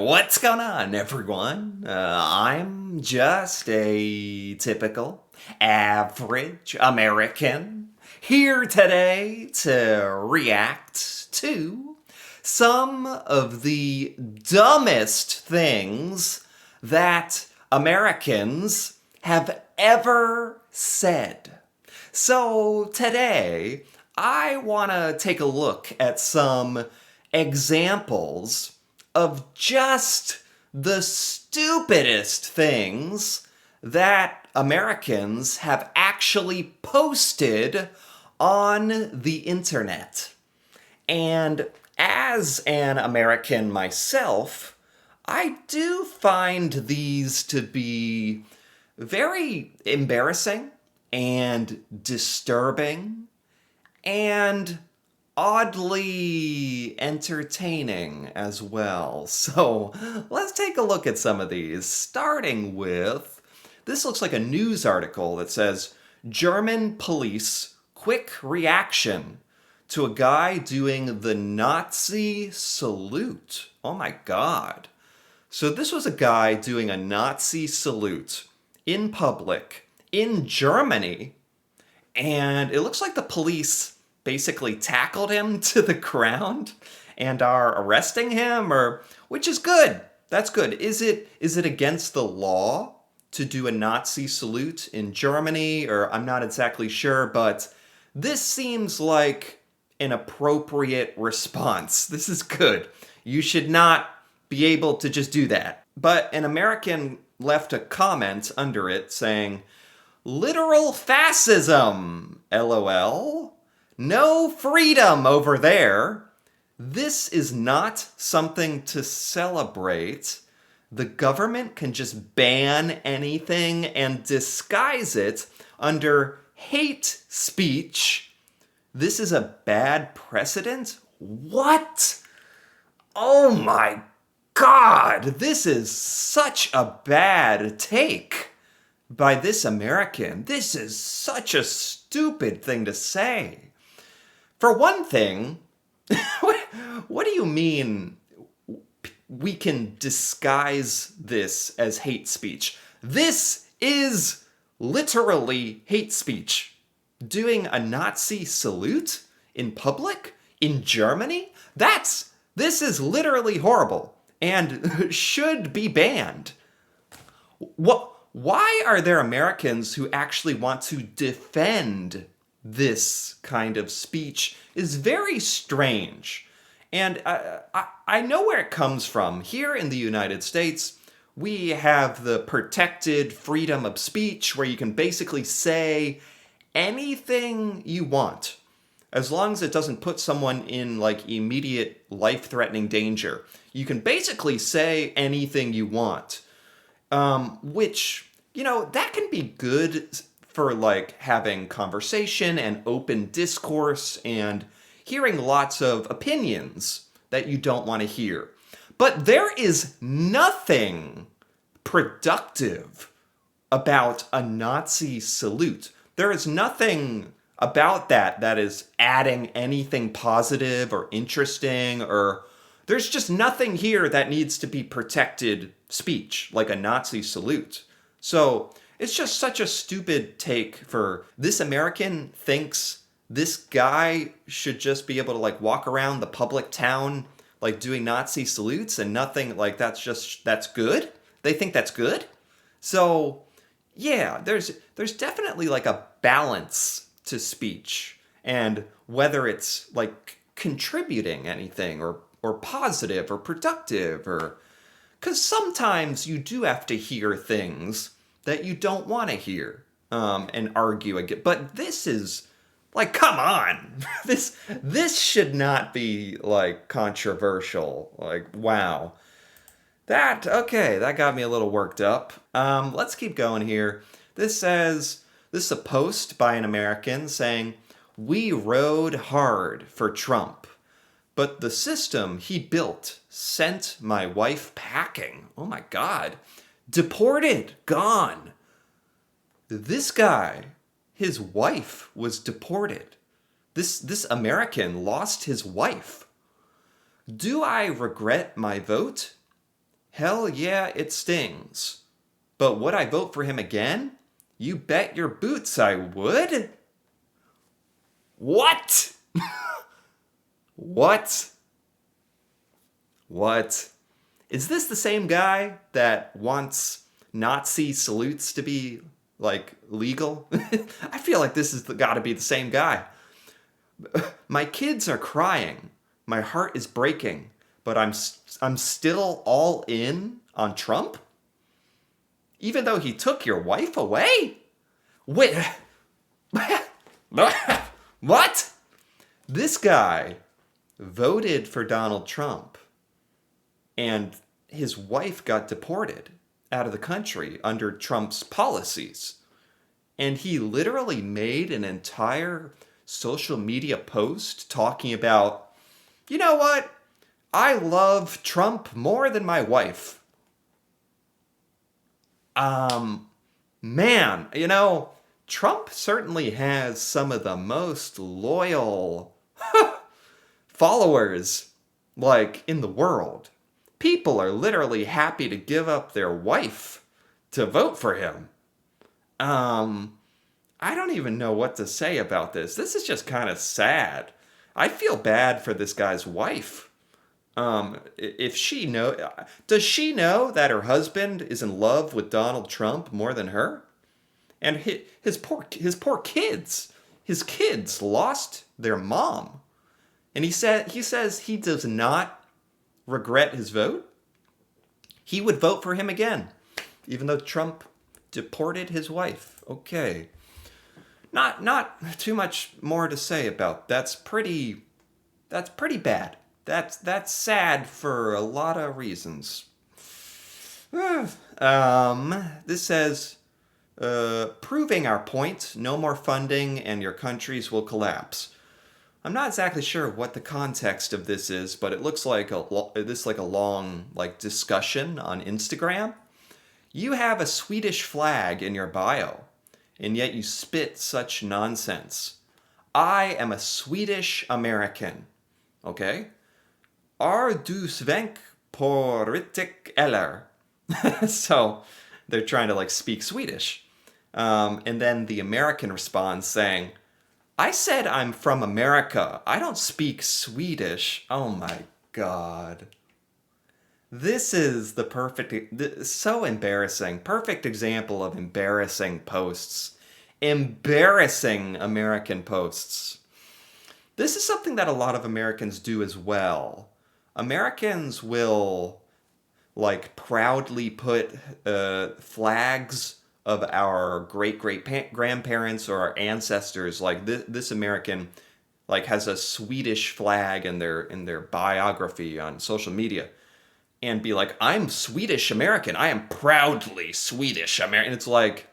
What's going on, everyone? I'm just a typical, average American here today to react to some of the dumbest things that Americans have ever said. So today, I want to take a look at some examples of just the stupidest things that Americans have actually posted on the internet. And as an American myself, I do find these to be very embarrassing and disturbing and oddly entertaining as well. So let's take a look at some of these, starting with this looks like a news article that says German police quick reaction to a guy doing the Nazi salute. Oh my God. So this was a guy doing a Nazi salute in public in Germany, and it looks like the police basically tackled him to the ground and are arresting him, or which is good. That's good. Is it against the law to do a Nazi salute in Germany, or I'm not exactly sure, but this seems like an appropriate response. This is good. You should not be able to just do that. But an American left a comment under it saying, "Literal fascism, LOL. No freedom over there. This is not something to celebrate. The government can just ban anything and disguise it under hate speech. This is a bad precedent." What? Oh my God, this is such a bad take by this American. This is such a stupid thing to say. For one thing, what do you mean we can disguise this as hate speech? This is literally hate speech. Doing a Nazi salute in public in Germany? This is literally horrible and should be banned. Why are there Americans who actually want to defend this kind of speech is very strange. And I know where it comes from. Here in the United States, we have the protected freedom of speech where you can basically say anything you want as long as it doesn't put someone in like immediate life-threatening danger. You can basically say anything you want, which, that can be good for like having conversation and open discourse and hearing lots of opinions that you don't want to hear. But there is nothing productive about a Nazi salute. There is nothing about that is adding anything positive or interesting, or there's just nothing here that needs to be protected speech like a Nazi salute. So it's just such a stupid take for this American thinks this guy should just be able to like walk around the public town like doing Nazi salutes and nothing like that's good. They think that's good. So yeah, there's definitely like a balance to speech and whether it's like contributing anything or positive or productive, or because sometimes you do have to hear things that you don't want to hear and argue again. But this is like, come on, this should not be like controversial. Like, wow, that got me a little worked up. Let's keep going here. This is a post by an American saying, "We rode hard for Trump, but the system he built sent my wife packing." Oh my God. Deported, gone. This guy, his wife was deported. This American lost his wife. Do I regret my vote? Hell yeah, it stings. But would I vote for him again? You bet your boots I would. What? What? What? Is this the same guy that wants Nazi salutes to be, like, legal? I feel like this has got to be the same guy. My kids are crying. My heart is breaking. But I'm still all in on Trump? Even though he took your wife away? Wait. What? This guy voted for Donald Trump, and his wife got deported out of the country under Trump's policies. And he literally made an entire social media post talking about, you know what? I love Trump more than my wife. Man, Trump certainly has some of the most loyal followers, like, in the world. People are literally happy to give up their wife to vote for him. I don't even know what to say about this. This is just kind of sad. I feel bad for this guy's wife. If she does she know that her husband is in love with Donald Trump more than her? And his poor kids, his kids lost their mom. And he says he does not regret his vote. He would vote for him again, even though Trump deported his wife. Okay. Not too much more to say about. That's pretty bad. That's sad for a lot of reasons. This says, proving our point, no more funding and your countries will collapse. I'm not exactly sure what the context of this is, but it looks like a long discussion on Instagram. You have a Swedish flag in your bio, and yet you spit such nonsense. I am a Swedish American. Okay? Are du svensk politik eller? So they're trying to speak Swedish. And then the American responds saying, I said I'm from America. I don't speak Swedish. Oh my God. This is the so embarrassing. Perfect example of embarrassing posts. Embarrassing American posts. This is something that a lot of Americans do as well. Americans will proudly put flags of our great-great-grandparents or our ancestors. This American has a Swedish flag in their biography on social media, and be like, I'm Swedish American. I am proudly Swedish American. It's like,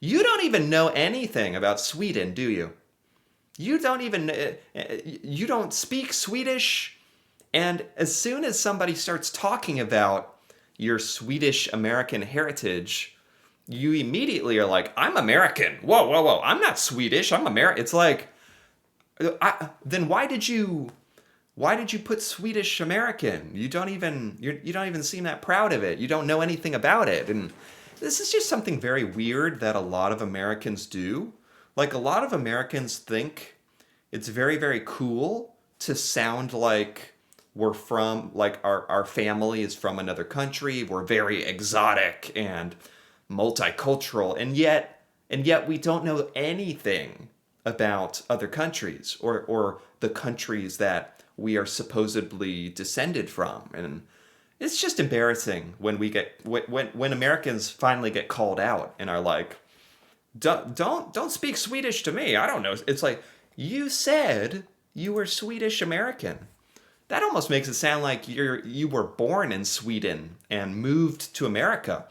you don't even know anything about Sweden, do you? You don't speak Swedish. And as soon as somebody starts talking about your Swedish American heritage, you immediately are like, I'm American. Whoa. I'm not Swedish. I'm American. It's like, then why did you put Swedish American? You don't even seem that proud of it. You don't know anything about it. And this is just something very weird that a lot of Americans do. A lot of Americans think it's very, very cool to sound like we're from, our family is from another country. We're very exotic and multicultural. And yet we don't know anything about other countries or the countries that we are supposedly descended from. And it's just embarrassing when when Americans finally get called out and are like, don't speak Swedish to me. I don't know. It's like, you said you were Swedish American. That almost makes it sound like you were born in Sweden and moved to America.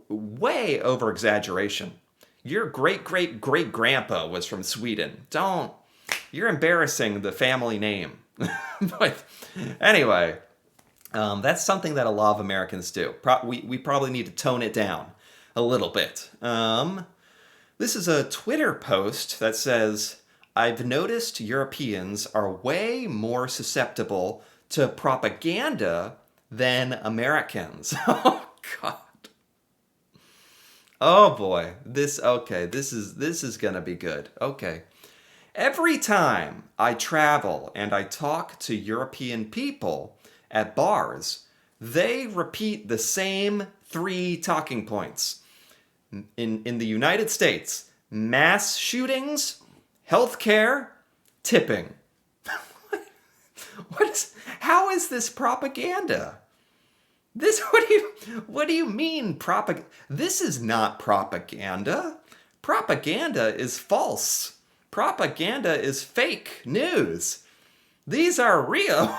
Way over exaggeration. Your great-great-great-grandpa was from Sweden. You're embarrassing the family name. But anyway, that's something that a lot of Americans do. We probably need to tone it down a little bit. This is a Twitter post that says, I've noticed Europeans are way more susceptible to propaganda than Americans. Oh God. Oh boy. This is going to be good. Okay. Every time I travel and I talk to European people at bars, they repeat the same three talking points. In the United States, mass shootings, healthcare, tipping. How is this propaganda? This what do you mean propaganda? This is not propaganda. Propaganda is false. Propaganda is fake news. These are real.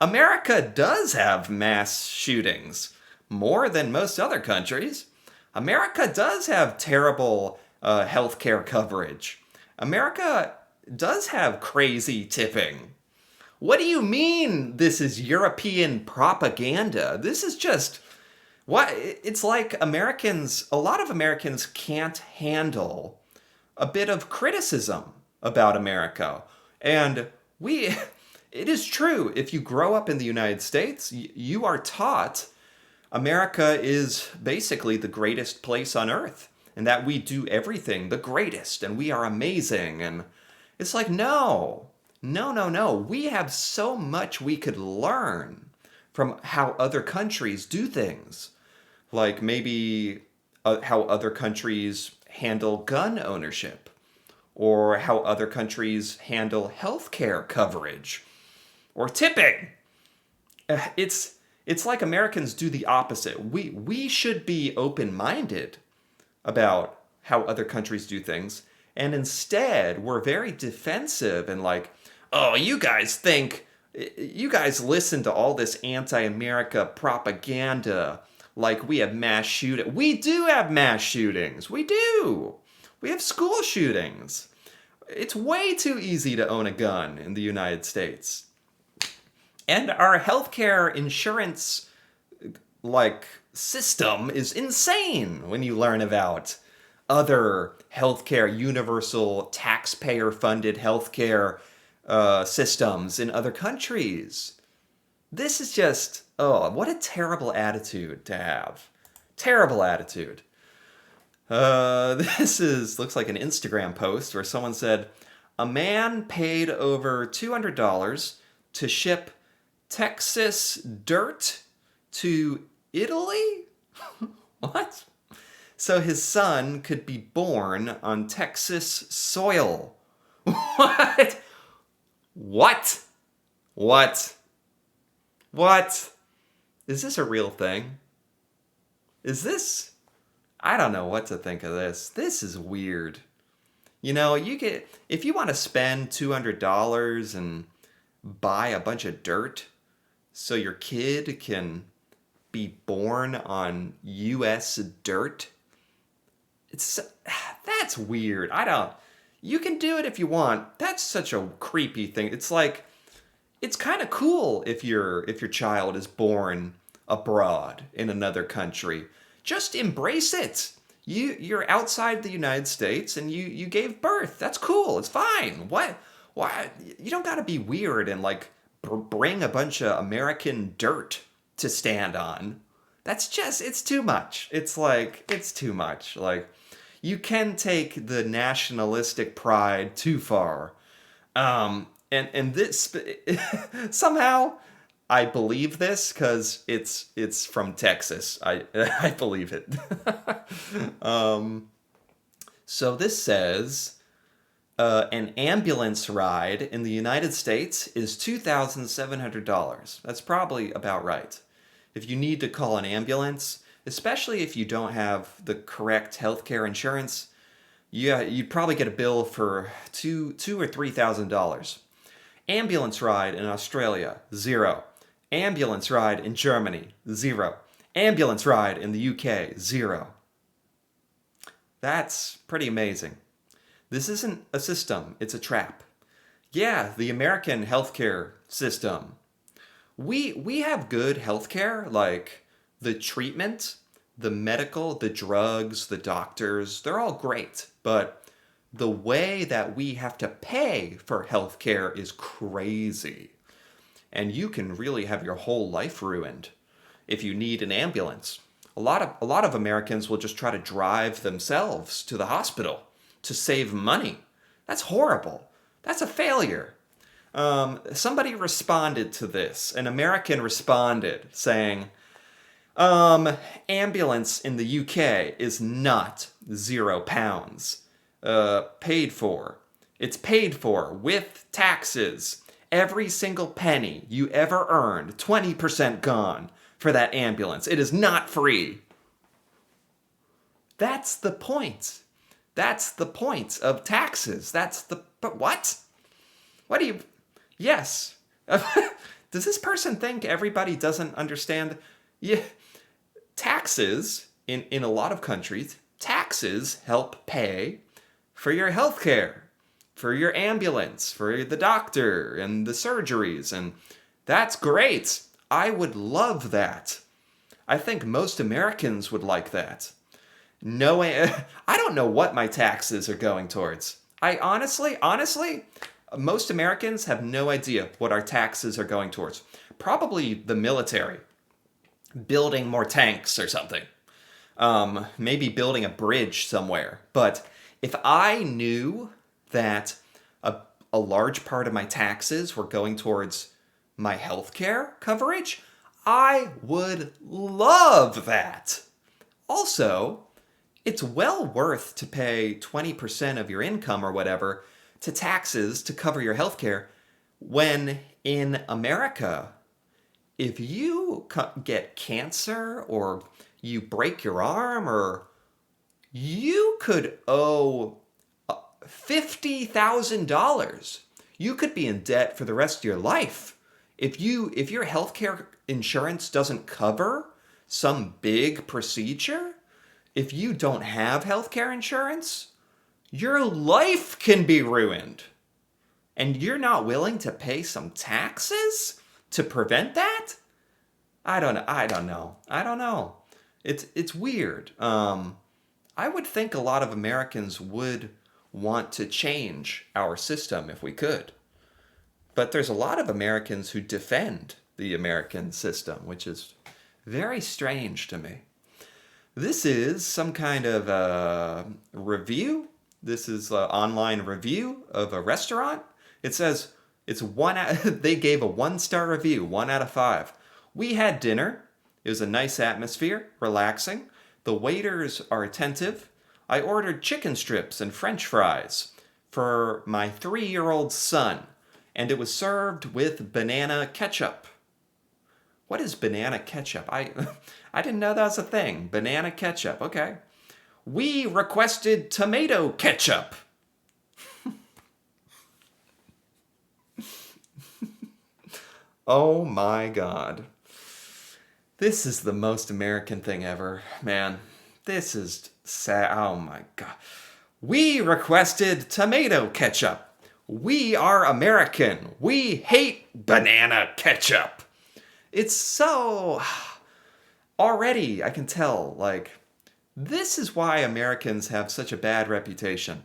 America does have mass shootings, more than most other countries. America does have terrible healthcare coverage. America does have crazy tipping. What do you mean this is European propaganda? This is just what it's like a lot of Americans can't handle a bit of criticism about America. And we it is true, if you grow up in the United States, you are taught America is basically the greatest place on earth and that we do everything the greatest and we are amazing. And it's like, no. No, no, no. We have so much we could learn from how other countries do things. Like maybe how other countries handle gun ownership, or how other countries handle healthcare coverage, or tipping. It's like Americans do the opposite. We should be open-minded about how other countries do things, and instead we're very defensive and like, oh, you guys listen to all this anti-America propaganda like we have mass shooting. We do have mass shootings. We do. We have school shootings. It's way too easy to own a gun in the United States. And our healthcare insurance system is insane when you learn about other healthcare, universal taxpayer funded healthcare systems in other countries. This is just, oh, what a terrible attitude to have. Terrible attitude. Looks like an Instagram post where someone said, a man paid over $200 to ship Texas dirt to Italy? What? So his son could be born on Texas soil. What? What? What? What? Is this a real thing? Is this? I don't know what to think of this. This is weird. You know, if you want to spend $200 and buy a bunch of dirt so your kid can be born on US dirt, that's weird. You can do it if you want. That's such a creepy thing. It's like, it's kind of cool if your child is born abroad in another country. Just embrace it. You're outside the United States and you gave birth. That's cool. It's fine. Why? You don't got to be weird and bring a bunch of American dirt to stand on. It's too much. It's too much. You can take the nationalistic pride too far. And this somehow I believe this because it's from Texas. I believe it. So this says an ambulance ride in the United States is $2,700. That's probably about right. If you need to call an ambulance, especially if you don't have the correct healthcare insurance, you'd probably get a bill for $2,000 or $3,000. Ambulance ride in Australia, $0. Ambulance ride in Germany, $0. Ambulance ride in the UK, $0. That's pretty amazing. This isn't a system, it's a trap. Yeah, the American healthcare system. We have good healthcare, like the treatment, the medical, the drugs, the doctors, they're all great. But the way that we have to pay for healthcare is crazy. And you can really have your whole life ruined. if you need an ambulance. A lot of Americans will just try to drive themselves to the hospital to save money. That's horrible. That's a failure. Somebody responded to this. An American responded saying, ambulance in the UK is not £0. Paid for. It's paid for with taxes. Every single penny you ever earned, 20% gone for that ambulance. It is not free. That's the point. That's the point of taxes. But what? What do you, yes. Does this person think everybody doesn't understand? Yeah. Taxes, in a lot of countries, taxes help pay for your health care, for your ambulance, for the doctor and the surgeries. And that's great. I would love that. I think most Americans would like that. No, I don't know what my taxes are going towards. I honestly, most Americans have no idea what our taxes are going towards. Probably the military, building more tanks or something. Maybe building a bridge somewhere. But if I knew that a large part of my taxes were going towards my healthcare coverage, I would love that. Also, it's well worth to pay 20% of your income or whatever to taxes to cover your healthcare when in America, if you get cancer or you break your arm or you could owe $50,000. You could be in debt for the rest of your life. If your healthcare insurance doesn't cover some big procedure, if you don't have healthcare insurance, your life can be ruined. And you're not willing to pay some taxes to prevent that? I don't know. It's weird. I would think a lot of Americans would want to change our system if we could. But there's a lot of Americans who defend the American system, which is very strange to me. This is some kind of review. This is an online review of a restaurant. It says they gave a 1-star review, 1 out of 5. We had dinner. It was a nice atmosphere, relaxing. The waiters are attentive. I ordered chicken strips and French fries for my 3-year-old son, and it was served with banana ketchup. What is banana ketchup? I didn't know that was a thing. Banana ketchup, okay. We requested tomato ketchup. Oh my God. This is the most American thing ever, man. This is sad. Oh my God. We requested tomato ketchup. We are American. We hate banana ketchup. It's so... Already, I can tell, like, this is why Americans have such a bad reputation.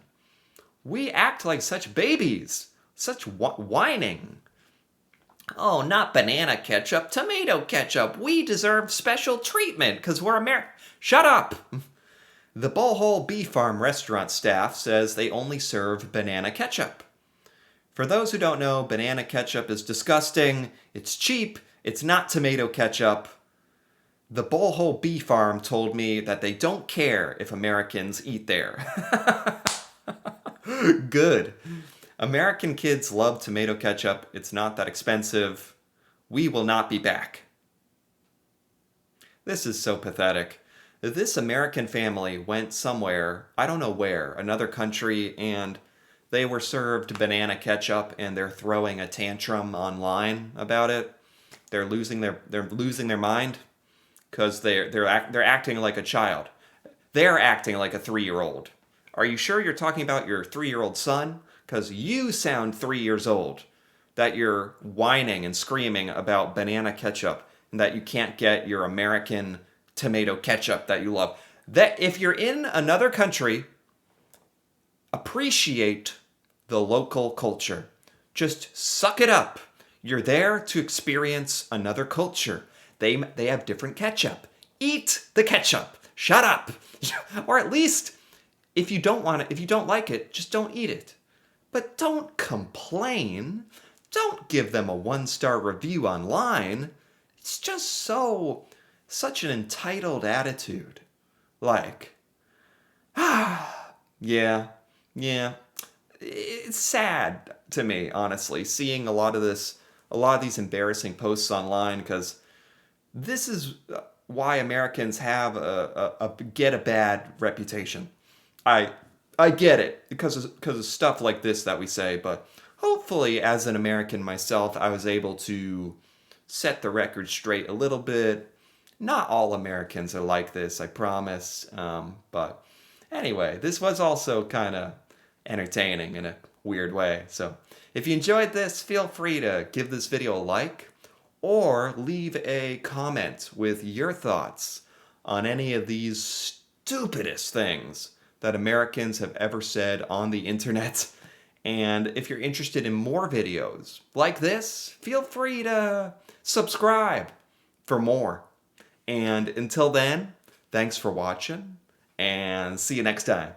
We act like such babies, such whining. Oh, not banana ketchup, tomato ketchup. We deserve special treatment because we're American. Shut up! The Bullhole Bee Farm restaurant staff says they only serve banana ketchup. For those who don't know, banana ketchup is disgusting, it's cheap, it's not tomato ketchup. The Bullhole Bee Farm told me that they don't care if Americans eat there. Good. American kids love tomato ketchup. It's not that expensive. We will not be back. This is so pathetic. This American family went somewhere, I don't know where, another country, and they were served banana ketchup and they're throwing a tantrum online about it. They're losing their mind because they're acting like a child. They're acting like a 3-year-old. Are you sure you're talking about your 3-year-old son? Because you sound 3 years old, that you're whining and screaming about banana ketchup and that you can't get your American tomato ketchup that you love. That if you're in another country, appreciate the local culture. Just suck it up. You're there to experience another culture. They have different ketchup. Eat the ketchup. Shut up. Or at least if you don't want it, if you don't like it, just don't eat it. But don't complain. Don't give them a 1-star review online. It's just such an entitled attitude. Like, yeah, yeah. It's sad to me, honestly, seeing a lot of these embarrassing posts online, because this is why Americans have get a bad reputation. I I get it because of stuff like this that we say, but hopefully, as an American myself, I was able to set the record straight a little bit. Not all Americans are like this, I promise. But anyway, this was also kind of entertaining in a weird way. So if you enjoyed this, feel free to give this video a like or leave a comment with your thoughts on any of these stupidest things that Americans have ever said on the internet. And if you're interested in more videos like this, feel free to subscribe for more. And until then, thanks for watching, and see you next time.